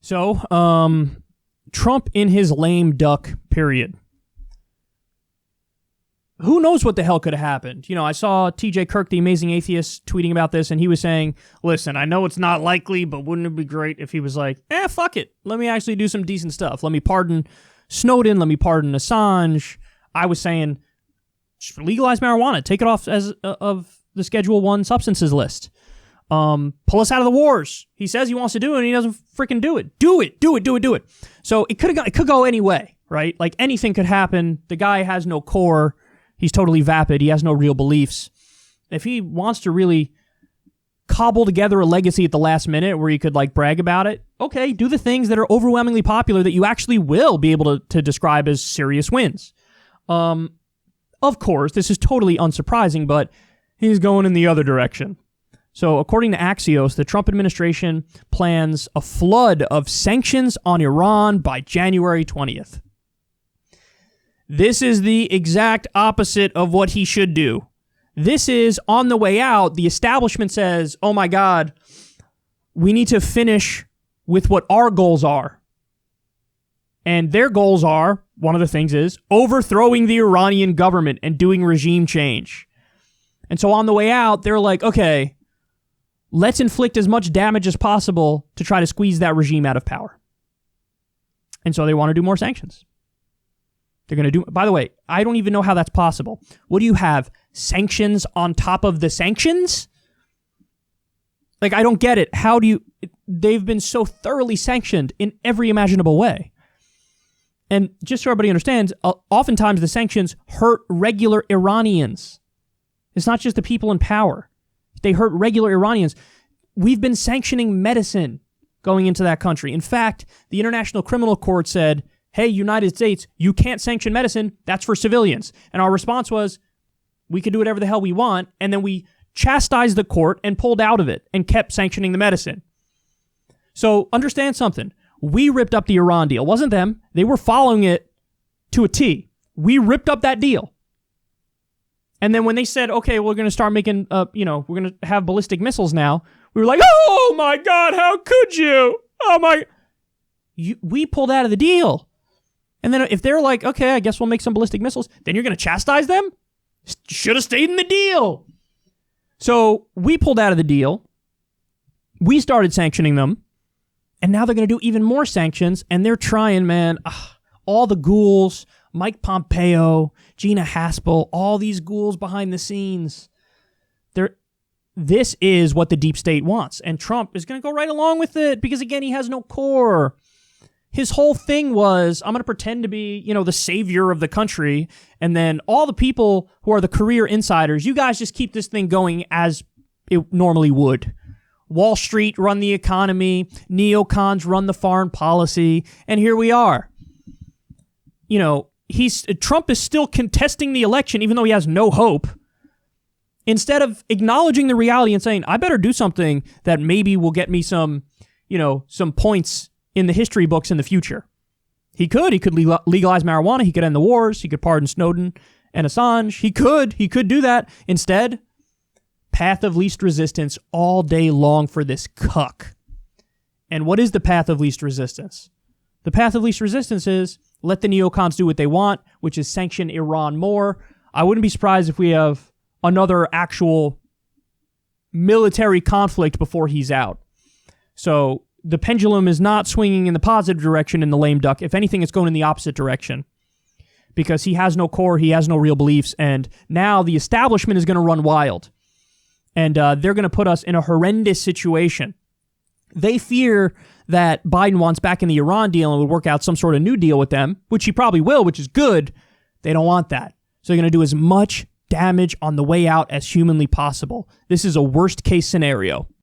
So, Trump in his lame duck period. Who knows what the hell could have happened? I saw TJ Kirk, the amazing atheist, tweeting about this, and he was saying, listen, I know it's not likely, but wouldn't it be great if he was like, fuck it. Let me actually do some decent stuff. Let me pardon Snowden. Let me pardon Assange. I was saying, just legalize marijuana. Take it off of the Schedule 1 substances list. Pull us out of the wars. He says he wants to do it, and he doesn't freaking do it. Do it. So it could go any way, right? Like anything could happen. The guy has no core. He's totally vapid. He has no real beliefs. If he wants to really cobble together a legacy at the last minute where he could brag about it, okay, do the things that are overwhelmingly popular that you actually will be able to describe as serious wins. Of course, this is totally unsurprising, but he's going in the other direction. So according to Axios, the Trump administration plans a flood of sanctions on Iran by January 20th. This is the exact opposite of what he should do. This is on the way out. The establishment says, oh my God, we need to finish with what our goals are. And their goals are, one of the things is, overthrowing the Iranian government and doing regime change. And so on the way out, they're like, okay, let's inflict as much damage as possible to try to squeeze that regime out of power. And so they want to do more sanctions. They're going to do, by the way, I don't even know how that's possible. What do you have? Sanctions on top of the sanctions? I don't get it. How do you, they've been so thoroughly sanctioned in every imaginable way. And just so everybody understands, oftentimes the sanctions hurt regular Iranians. It's not just the people in power. They hurt regular Iranians. We've been sanctioning medicine going into that country. In fact, the International Criminal Court said, hey, United States, you can't sanction medicine. That's for civilians. And our response was, we can do whatever the hell we want. And then we chastised the court and pulled out of it and kept sanctioning the medicine. So understand something. We ripped up the Iran deal. It wasn't them. They were following it to a T. We ripped up that deal. And then when they said, okay, we're going to start making, we're going to have ballistic missiles now, we were like, oh my God, how could you? We pulled out of the deal. And then if they're like, okay, I guess we'll make some ballistic missiles, then you're going to chastise them? Should have stayed in the deal. So we pulled out of the deal. We started sanctioning them. And now they're going to do even more sanctions. And they're trying, man, all the ghouls, Mike Pompeo, Gina Haspel, all these ghouls behind the scenes. This is what the deep state wants. And Trump is going to go right along with it because, again, he has no core. His whole thing was, I'm going to pretend to be, the savior of the country. And then all the people who are the career insiders, you guys just keep this thing going as it normally would. Wall Street run the economy. Neocons run the foreign policy. And here we are. Trump is still contesting the election, even though he has no hope. Instead of acknowledging the reality and saying, I better do something that maybe will get me some points in the history books in the future. He could legalize marijuana. He could end the wars. He could pardon Snowden and Assange. He could do that. Instead, path of least resistance all day long for this cuck. And what is the path of least resistance? The path of least resistance is let the neocons do what they want, which is sanction Iran more. I wouldn't be surprised if we have another actual military conflict before he's out. So the pendulum is not swinging in the positive direction in the lame duck. If anything, it's going in the opposite direction because he has no core, he has no real beliefs, and now the establishment is going to run wild. And they're going to put us in a horrendous situation. They fear that Biden wants back in the Iran deal and would work out some sort of new deal with them, which he probably will, which is good. They don't want that. So they're going to do as much damage on the way out as humanly possible. This is a worst case scenario.